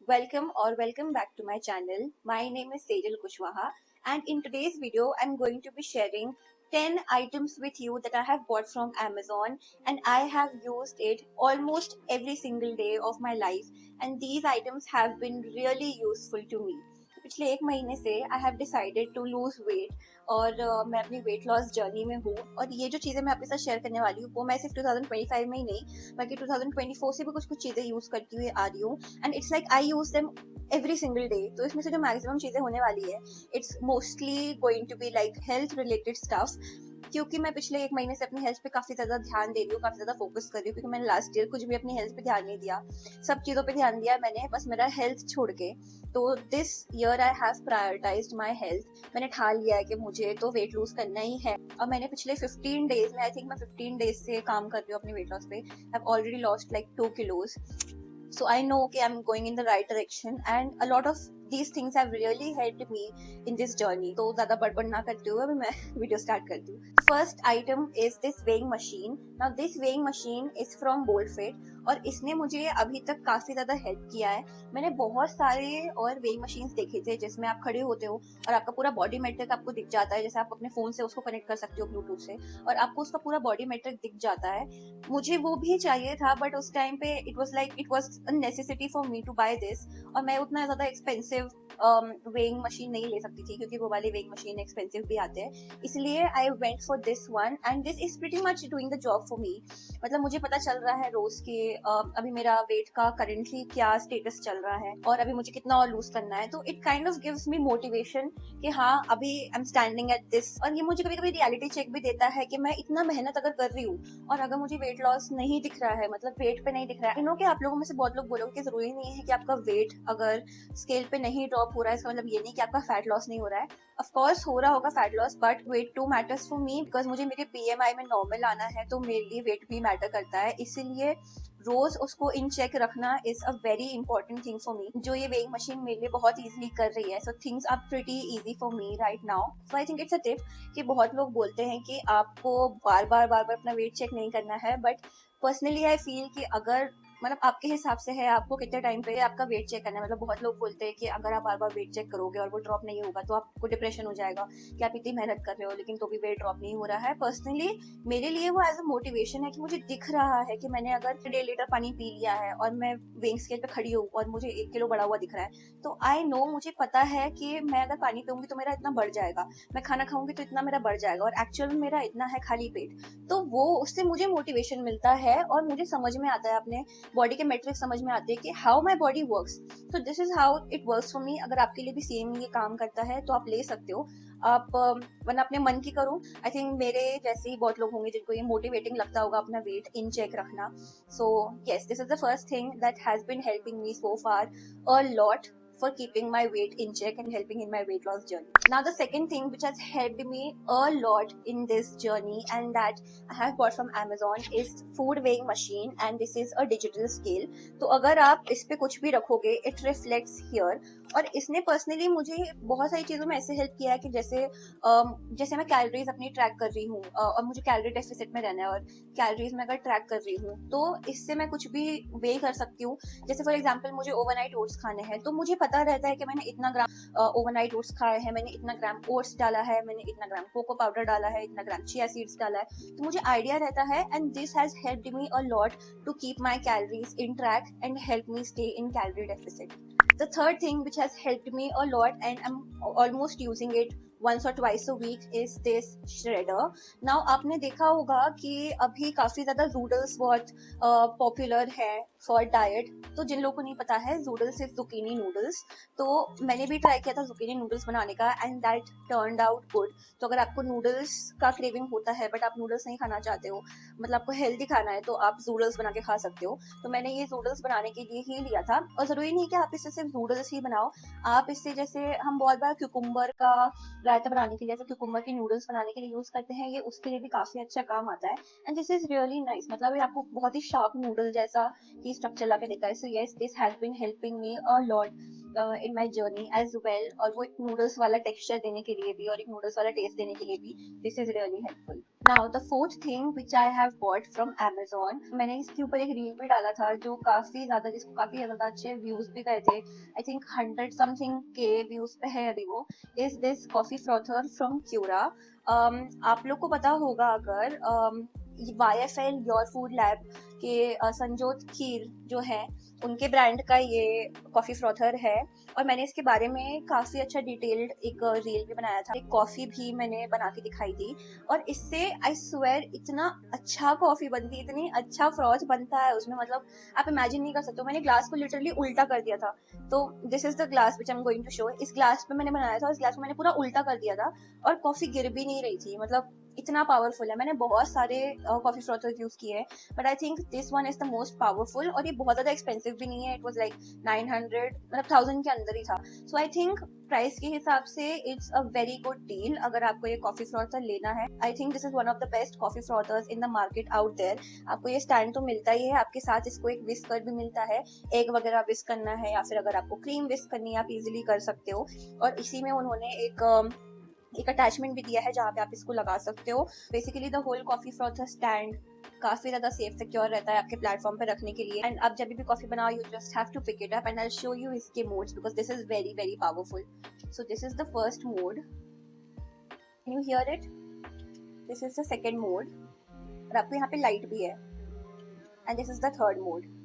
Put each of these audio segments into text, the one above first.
welcome back to my channel. My name is Sejal Kushwaha, and in today's video I'm going to be sharing 10 items with you that I have bought from Amazon, and I have used it almost every single day of my life, and these items have been really useful to me. पिछले एक महीने से I have decided to lose weight और मैं अपनी weight loss journey में हूँ, और ये जो चीज़ें मैं आपके साथ शेयर करने वाली हूँ वो मैं सिर्फ 2025 में ही नहीं बल्कि 2024 से भी कुछ कुछ चीज़ें यूज़ करती हुई आ रही हूँ, and it's like I use them every single day. तो इसमें से जो मैक्सिमम चीज़ें होने वाली है it's mostly going to be like health related stuff, क्योंकि मैं पिछले एक महीने से अपनी हेल्थ पे काफ़ी ज़्यादा ध्यान दे रही हूँ, काफ़ी ज़्यादा फोकस कर रही हूँ, क्योंकि मैंने लास्ट ईयर कुछ भी अपनी हेल्थ पे ध्यान नहीं दिया. सब चीज़ों पे ध्यान दिया मैंने, बस मेरा हेल्थ छोड़ के. तो this year I have prioritised my health. मैंने ठान लिया है कि मुझे तो वेट लूज करना ही है, और मैंने पिछले 15 डेज में, आई थिंक मैं 15 डेज से काम कर रही हूँ अपने वेट लॉस पे. I have already lost like 2 kilos. So I know okay, I'm going in the right direction, and a lot of these things have really helped me in this journey. तो ज़्यादा बड़बड़ ना करते हुए अभी मैं video start करती हूँ. First item is this weighing machine. Now this weighing machine is from Boldfit, और इसने मुझे अभी तक काफ़ी ज़्यादा हेल्प किया है. मैंने बहुत सारे और वेइंग मशीन्स देखे थे जिसमें आप खड़े होते हो और आपका पूरा बॉडी मेट्रिक आपको दिख जाता है, जैसे आप अपने फ़ोन से उसको कनेक्ट कर सकते हो ब्लूटूथ से, और आपको उसका पूरा बॉडी मेट्रिक दिख जाता है. मुझे वो भी चाहिए था, बट उस टाइम पे it was a necessity for me to buy this, और मैं उतना ज़्यादा एक्सपेंसिव वेइंग मशीन नहीं ले सकती थी, क्योंकि वो वाले वेइंग मशीन एक्सपेंसिव भी आते हैं. इसलिए I went for this one, and this is pretty much doing the job for me. मतलब मुझे पता चल रहा है रोज के अभी मेरा वेट का करेंटली क्या स्टेटस चल रहा है और अभी मुझे कितना और लूज करना है. तो it kind of gives me motivation कि हाँ, अभी I am standing at this. और ये मुझे कभी कभी रियलिटी चेक भी देता है कि मैं इतना मेहनत अगर कर रही हूँ और अगर मुझे वेट लॉस नहीं दिख रहा है, मतलब वेट पे नहीं दिख रहा है. नो कि आप लोगों में से बहुत लोग बोलोगे कि जरूरी नहीं है कि आपका वेट अगर स्केल पे नहीं ड्रॉप हो रहा है, इसका मतलब ये नहीं कि आपका फैट लॉस नहीं हो रहा है. ऑफ कोर्स हो रहा होगा fat loss, but weight too matters for me, because मुझे मेरे बीएमआई में नॉर्मल आना है, तो मेरे लिए वेट भी मैटर करता है. इसीलिए रोज उसको इन चेक रखना is a very important thing for me, जो ये वेइंग मशीन मेरे लिए बहुत इजीली कर रही है. So things are pretty easy for me right now. So I think it's a tip कि बहुत लोग बोलते हैं कि आपको बार बार अपना वेट चेक नहीं करना है, बट पर्सनली आई फील कि अगर मतलब आपके हिसाब से है आपको कितने टाइम पे आपका वेट चेक करना है. मतलब बहुत लोग बोलते हैं कि अगर आप बार बार वेट चेक करोगे और वो ड्रॉप नहीं होगा तो आपको डिप्रेशन हो जाएगा कि आप इतनी मेहनत कर रहे हो लेकिन तो भी वेट ड्रॉप नहीं हो रहा है. पर्सनली मेरे लिए वो एज अ मोटिवेशन है कि मुझे दिख रहा है कि मैंने अगर 1.5 लीटर पानी पी लिया है और मैं वेइंग स्केल पे खड़ी हूँ और मुझे 1 किलो बढ़ा हुआ दिख रहा है, तो आई नो, मुझे पता है कि मैं अगर पानी पीऊंगी तो मेरा इतना बढ़ जाएगा, मैं खाना खाऊंगी तो इतना मेरा बढ़ जाएगा, और एक्चुअल में मेरा इतना है खाली पेट. तो वो उससे मुझे मोटिवेशन मिलता है और मुझे समझ में आता है, अपने बॉडी के मेट्रिक समझ में आते हैं कि how my body works. So this is how it works for me. अगर आपके लिए भी सेम ये काम करता है तो आप ले सकते हो. आप वरना अपने मन की करो. आई थिंक मेरे जैसे ही बहुत लोग होंगे जिनको ये मोटिवेटिंग लगता होगा अपना वेट इन चेक रखना. So yes, this is the first thing that has been helping me so far a lot for keeping my weight in check and helping in my weight loss journey. Now the second thing which has helped me a lot in this journey and that I have bought from Amazon is food weighing machine, and this is a digital scale. तो अगर आप इस पे कुछ भी रखोगे it reflects here. और इसने पर्सनली मुझे बहुत सारी चीज़ों में ऐसे हेल्प किया है कि जैसे मैं कैलोरीज अपनी ट्रैक कर रही हूँ और मुझे कैलोरी डेफिसिट में रहना है, और कैलोरीज में अगर ट्रैक कर रही हूँ तो इससे मैं कुछ भी वे कर सकती हूँ. जैसे फॉर एग्जाम्पल मुझे ओवरनाइट ओट्स खाने हैं, तो मुझे पता रहता है कि मैंने इतना ग्राम ओवरनाइट ओट्स खाए हैं, मैंने इतना ग्राम ओट्स डाला है, मैंने इतना ग्राम कोको पाउडर डाला है, इतना ग्राम चिया सीड्स डाला है, तो मुझे आइडिया रहता है. And this has helped me a lot to keep my calories in track and help me stay in calorie deficit. The third thing which has helped me a lot and I'm almost using it once or twice a week is this shredder. Now आपने देखा होगा कि अभी काफ़ी ज़्यादा जूडल्स बहुत popular है for diet. तो जिन लोगों को नहीं पता है, जूडल्स इज जुकीनी नूडल्स. तो मैंने भी ट्राई किया था जुकीनी नूडल्स बनाने का and that turned out good. तो अगर आपको नूडल्स का क्रेविंग होता है बट आप नूडल्स नहीं खाना चाहते हो, मतलब आपको हेल्दी खाना है, तो आप जूडल्स बना के खा सकते हो. तो मैंने ये जूडल्स बनाने के लिए ही लिया था. और ज़रूरी नहीं कि आप इससे सिर्फ जूडल्स ही बनाओ, आप इससे जैसे हम बहुत बार क्यूकुम्बर का रायता बनाने के लिए, जैसे क्यूकुम्बर की नूडल्स बनाने के लिए यूज़ करते हैं, ये उसके लिए भी काफ़ी अच्छा काम आता है. And this is really nice. मतलब ये आपको बहुत ही शार्प नूडल जैसा ही स्ट्रक्चर ला के देता है. So yes, this has been helping me a lot. In my journey as well, और वो एक नूडल्स वाला टेक्सचर देने के लिए भी और एक नूडल्स वाला टेस्ट देने के लिए भी this is really helpful. Now the fourth thing which I have bought from Amazon, मैंने इसके ऊपर एक रील भी डाला था जो काफी ज्यादा, जिसको काफी ज्यादा अच्छे व्यूज भी गए थे. आई थिंक 100 समथिंग के व्यूज पे है अभी वो. Is this coffee frother from Kyura. आप लोग को पता होगा अगर YFL योर फूड लैब के संजोत खीर जो है उनके ब्रांड का ये कॉफी फ्रॉथर है. और मैंने इसके बारे में काफी अच्छा डिटेल्ड एक रील भी बनाया था, एक कॉफी भी मैंने बना के दिखाई थी. और इससे आई स्वेयर इतना अच्छा कॉफी बनती है, इतनी अच्छा फ्रॉथ बनता है उसमें, मतलब आप इमेजिन नहीं कर सकते. मैंने ग्लास को लिटरली उल्टा कर दिया था. तो this is the glass which I am going to show. इस ग्लास पे मैंने बनाया था, इस ग्लास में मैंने पूरा उल्टा कर दिया था और कॉफी गिर भी नहीं रही थी. मतलब इतना पावरफुल है. मैंने बहुत सारे कॉफी फ्रॉथर्स यूज किए हैं, but I think this one is the most powerful. और ये बहुत ज्यादा एक्सपेंसिव भी नहीं है. इट वाज लाइक 900, मतलब 1000 के अंदर ही था. सो आई थिंक प्राइस के हिसाब से it's a very good deal अगर आपको ये कॉफी फ्रॉथर लेना है. I think this is one of the best coffee frothers in the market out there. आपको ये स्टैंड तो मिलता ही है, आपके साथ इसको एक विस्कर भी मिलता है. एग वगैरह विस्क करना है या फिर अगर आपको क्रीम विस्क करनी है आप इजिली कर सकते हो. और इसी में उन्होंने एक अटैचमेंट भी दिया है जहाँ पे आप इसको लगा सकते हो. Basically the whole coffee frother stand काफी ज्यादा सेफ सिक्योर रहता है आपके प्लेटफॉर्म पे रखने के लिए. एंड आप जब भी कॉफी बनाओ you just have to pick it up and I will show you इसके modes because this is very very powerful. So this is the first mode, can you hear it. This is the second mode और आपको यहाँ पे light भी है. And this is the third mode.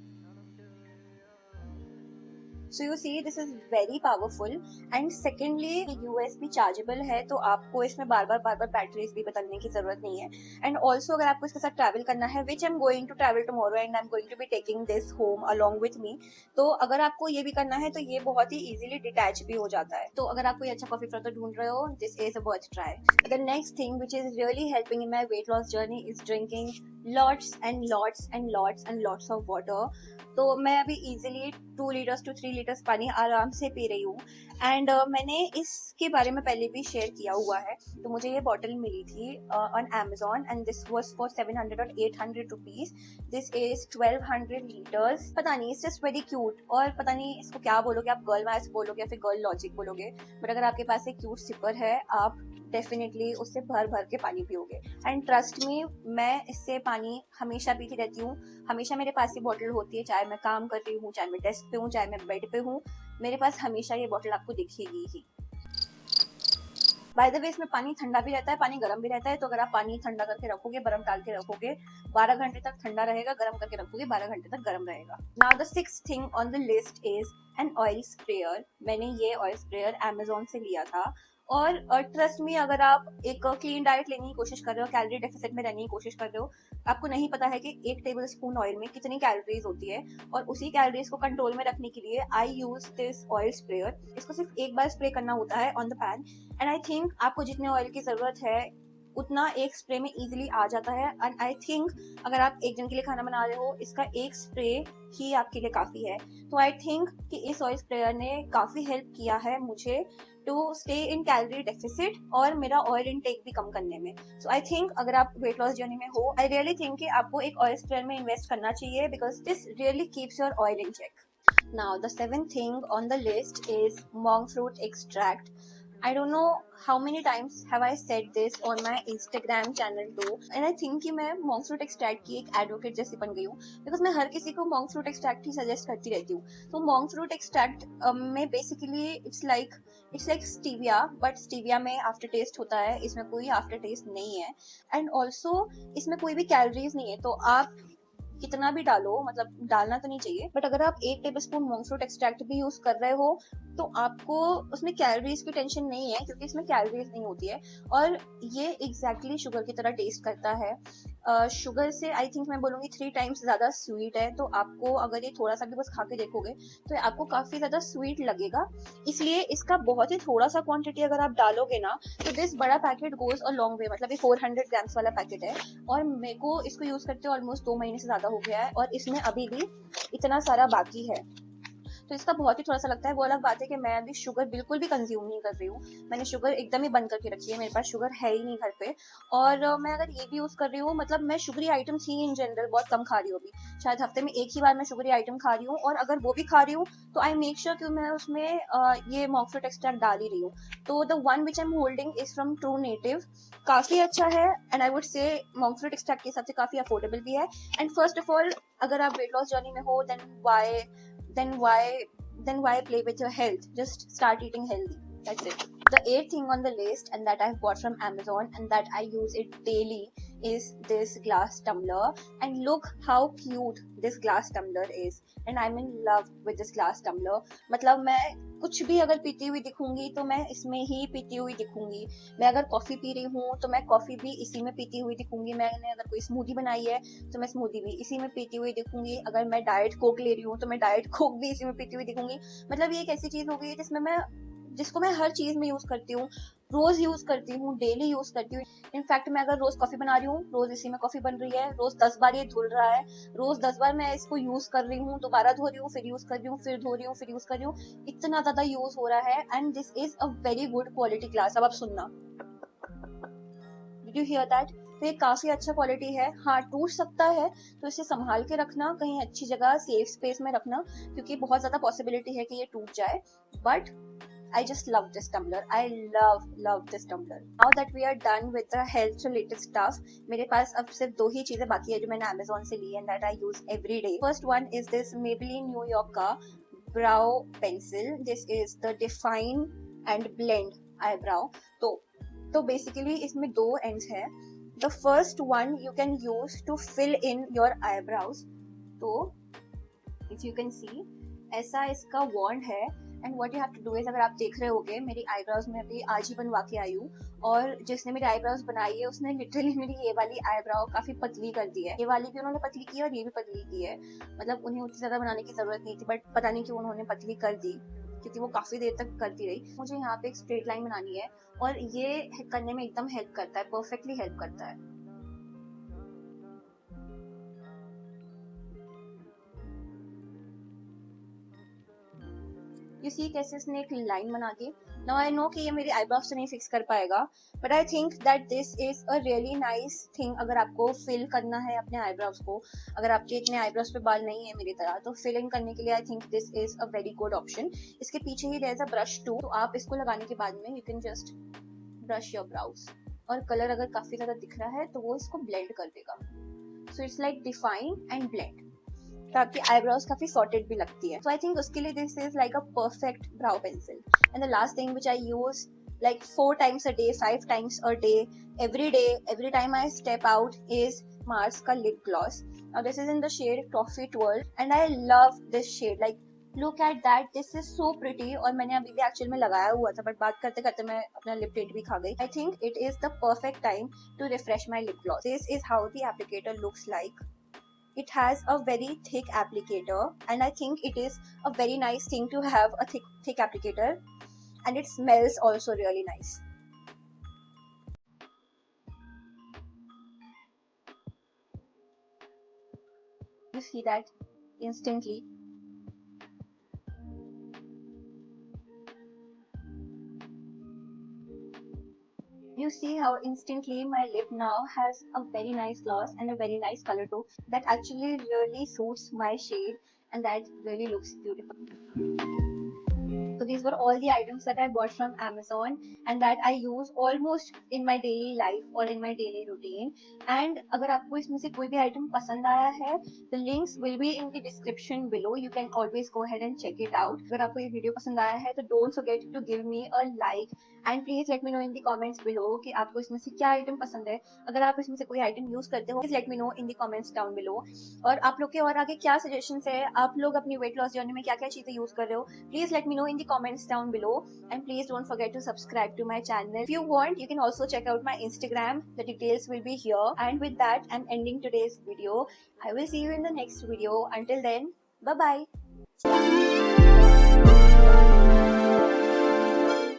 So you see this is very powerful. And secondly USB chargeable है, तो आपको इसमें बार बार बैटरीज भी बदलने की जरूरत नहीं है. एंड ऑल्सो अगर आपको इसके साथ ट्रैवल करना है, which I am going to travel tomorrow and I am going to be taking this home along with me, तो अगर आपको ये भी करना है तो ये बहुत ही इजीली डिटैच भी हो जाता है. तो अगर आप कोई अच्छा कॉफी फ्रॉथर ढूंढ रहे हो, this is a worth try. The next thing which is really helping in my weight loss journey is drinking lots and lots and lots and lots of water. तो मैं अभी easily 2 लीटर्स to 3 लीटर्स पानी आराम से P रही हूँ. And मैंने इसके बारे में पहले भी शेयर किया हुआ है. तो मुझे ये बॉटल मिली थी on Amazon and this was for 700 और 800 रुपीज. This is 1200 litres. पता नहीं, इट्स जस्ट वेरी क्यूट. और पता नहीं इसको क्या बोलोगे, आप गर्ल मैथ्स बोलोगे या फिर गर्ल लॉजिक बोलोगे, बट अगर आपके पास एक क्यूट सिपर है आप डेफिनेटली उससे भर भर के पानी पियोगे. एंड ट्रस्ट मी, मैं इससे पानी हमेशा पीती रहती हूँ. हमेशा मेरे पास ये बॉटल होती है, चाहे मैं काम कर रही हूँ, चाहे मैं डेस्क पे हूँ, चाहे मैं बेड पे हूँ, मेरे पास हमेशा ये बॉटल आपको दिखेगी ही. बाय द वे इसमें पानी ठंडा भी रहता है, पानी गर्म भी रहता है. तो अगर आप पानी ठंडा करके रखोगे, बर्फ डाल के रखोगे, 12 घंटे तक ठंडा रहेगा. गर्म करके रखोगे 12 घंटे तक गर्म रहेगा. Now the sixth thing on the list is an oil sprayer. मैंने ये ऑयल स्प्रेयर Amazon से लिया था. और ट्रस्ट मी, अगर आप एक क्लीन डाइट लेने की कोशिश कर रहे हो, कैलोरी डेफिसिट में रहने की कोशिश कर रहे हो, आपको नहीं पता है कि 1 टेबल स्पून ऑयल में कितनी कैलोरीज होती है. और उसी कैलोरीज को कंट्रोल में रखने के लिए आई यूज दिस ऑयल स्प्रेयर. इसको सिर्फ एक बार स्प्रे करना होता है on the pan. And I think आपको जितने ऑयल की जरूरत है उतना एक स्प्रे में इजीली आ जाता है. एंड आई थिंक अगर आप एक जन के लिए खाना बना रहे हो, इसका एक स्प्रे ही आपके लिए काफी है. तो आई थिंक कि इस ऑयल स्प्रेयर ने काफी हेल्प किया है मुझे to stay in calorie deficit और मेरा ऑयल इनटेक भी कम करने में. सो आई थिंक अगर आप वेट लॉस जर्नी में हो, आई रियली थिंक कि आपको एक ऑयल स्प्रेयर में इन्वेस्ट करना चाहिए because this really keeps your oil in check. Now the seventh thing on the list is monk fruit extract. I don't know how many times have I said this on my Instagram channel too, and I think कि मैं monk fruit extract की एक advocate जैसी बन गई हूँ because मैं हर किसी को monk fruit extract ही suggest करती रहती हूँ. तो monk fruit extract में basically it's like stevia, but stevia में after taste होता है, इसमें कोई after taste नहीं है. And also इसमें कोई भी calories नहीं है, तो आप कितना भी डालो, मतलब डालना तो नहीं चाहिए, बट अगर आप 1 टेबलस्पून monk fruit extract भी यूज कर रहे हो तो आपको उसमें कैलोरीज की टेंशन नहीं है क्योंकि इसमें कैलोरीज नहीं होती है. और ये एग्जैक्टली शुगर की तरह टेस्ट करता है. शुगर से आई थिंक मैं बोलूँगी 3 टाइम्स ज़्यादा स्वीट है. तो आपको अगर ये थोड़ा सा भी बस खा के देखोगे तो आपको काफ़ी ज़्यादा स्वीट लगेगा. इसलिए इसका बहुत ही थोड़ा सा क्वांटिटी अगर आप डालोगे ना, तो दिस बड़ा packet goes a long way. मतलब ये 400 ग्राम्स वाला पैकेट है और मेरे को इसको यूज़ करते ऑलमोस्ट 2 महीने से ज़्यादा हो गया है और इसमें अभी भी इतना सारा बाकी है. तो इसका बहुत ही थोड़ा सा लगता है। वो अलग बात है कि मैं अभी शुगर बिल्कुल भी कंज्यूम नहीं कर रही हूँ, मैंने शुगर एकदम ही बंद करके रखी है, मेरे पास शुगर है ही नहीं घर पे। और मैं अगर ये भी यूज़ कर रही हूँ, मतलब मैं sugary items he in general बहुत कम खा रही हूँ अभी, शायद हफ्ते में एक ही बार मैं शुगरी आइटम खा रही हूँ, और अगर वो भी खा रही हूँ तो आई मेक श्योर कि मैं उसमें ये मॉन्क फ्रूट एक्सट्रैक्ट डाल ही रही हूँ। तो the one which I am holding is from true native, काफ़ी अच्छा है, and I would say monk fruit extract के हिसाब से काफ़ी अफोर्डेबल भी है। एंड फर्स्ट ऑफ ऑल, अगर आप वेट लॉस जर्नी में हो, then why then why play with your health? Just start eating healthy. That's it. The eighth thing on the list, and that I've bought from Amazon and that I use it daily, is this glass tumbler. And look how cute this glass tumbler is, and I'm in love with this glass tumbler. मतलब मैं कुछ भी अगर पीती हुई दिखूंगी तो मैं इसमें ही पीती हुई दिखूंगी। मैं अगर कॉफी पी रही हूँ तो मैं कॉफी भी इसी में पीती हुई दिखूंगी। मैंने अगर कोई स्मूदी बनाई है तो मैं स्मूदी भी इसी में पीती हुई दिखूंगी। अगर मैं डाइट कोक ले रही हूँ तो मैं डाइट कोक भी इसी में पीती हुई दिखूंगी। मतलब ये एक ऐसी चीज हो गई है जिसको मैं हर चीज में यूज करती हूँ, रोज यूज करती हूँ, डेली यूज करती हूँ। इनफैक्ट मैं अगर रोज कॉफी बना रही हूँ, रोज इसी में कॉफी बन रही है, रोज 10 बार ये धुल रहा है, रोज 10 बार मैं इसको यूज कर रही हूँ, दोबारा धो रही हूँ, फिर यूज कर रही हूँ, फिर धो रही हूँ, फिर यूज कर रही हूँ। इतना ज्यादा यूज हो रहा है, and this is a very good quality glass. अब आप सुनना, डिड यू हियर दैट? तो ये काफी अच्छा क्वालिटी है। हाँ, टूट सकता है, तो इसे संभाल के रखना, कहीं अच्छी जगह सेफ स्पेस में रखना, क्योंकि बहुत ज्यादा पॉसिबिलिटी है कि ये टूट जाए। But I just love this tumbler. I love this tumbler. Now that we are done with the health related stuff, मेरे पास अब सिर्फ 2 ही चीजें बाकी है जो मैंने Amazon से ली है and that I use every day. First one is this Maybelline New York का brow pencil. This is the define and blend eyebrow. तो basically इसमें 2 ends है. The first one you can use to fill in your eyebrows. तो if you can see, ऐसा इसका wand है, and what you have to do is, अगर आप देख रहे होगे मेरी आईब्रोज में अभी आज ही बनवा के आई हूँ, और जिसने मेरी आईब्रोज बनाई है उसने लिटरली मेरी ये वाली आईब्रो काफी पतली कर दी है। ये वाली भी उन्होंने पतली की है और ये भी पतली की है, मतलब उन्हें उतनी ज्यादा बनाने की जरूरत नहीं थी, बट पता नहीं क्यों उन्होंने पतली कर दी, क्योंकि वो काफी देर तक करती रही। मुझे यहाँ पे एक स्ट्रेट लाइन बनानी है और ये करने में एकदम हेल्प करता है, परफेक्टली हेल्प करता है। यू सी कैसे इसने एक लाइन बना दी। नाउ आई नो कि ये मेरी आईब्रोज से नहीं फिक्स कर पाएगा, but I think that this is a really nice thing. अगर आपको फिल करना है अपने आईब्रोज को, अगर आपके इतने आईब्रोज पे बाल नहीं है मेरी तरह, तो फिल इन करने के लिए I think this is a very good option. इसके पीछे ही there is a brush too, तो आप इसको लगाने के बाद में you can just brush your brows, और कलर अगर काफी ज्यादा दिख रहा है तो वो इसको ब्लेंड कर देगा। So it's like define and blend, तो आपकी आईब्रोज काफी सॉर्टेड भी लगती है। सो आई थिंक उसके लिए this is like a perfect brow pencil. And the last thing which I use like 4 times a day, 5 times a day, every time I step out, is Mars ka lip gloss. Now this is in the shade Toffee Twirl and I love this shade. Like look at that, this is so pretty. और मैंने अभी भी actual में लगाया हुआ था, but बात करते करते मैं अपना लिप टिंट भी खा गई। I think it is the perfect time to refresh my lip gloss. This is how the applicator looks like. It has a very thick applicator, and I think it is a very nice thing to have a thick applicator, and it smells also really nice. You see that instantly. You see how instantly my lip now has a very nice gloss and a very nice color too, that actually really suits my shade, and that really looks beautiful. So these were all the items that I bought from Amazon and that I use almost in my daily life or in my daily routine. And अगर आपको इसमें से कोई भी item पसंद आया है, the links will be in the description below. You can always go ahead and check it out. अगर आपको ये वीडियो पसंद आया है तो don't forget to give me a like and please let me know in the comments below कि आपको इसमें से क्या item पसंद है। अगर आप इसमें से कोई item use करते हो, please let me know in the comments down below. और आप लोग के और आगे क्या suggestions है, आप लोग अपनी weight loss journey में क्या क्या चीजें use कर रहे हो, please let me know in the comments down below, and please don't forget to subscribe to my channel. If you want, you can also check out my Instagram. The details will be here. And with that, I'm ending today's video. I will see you in the next video. Until then, bye bye.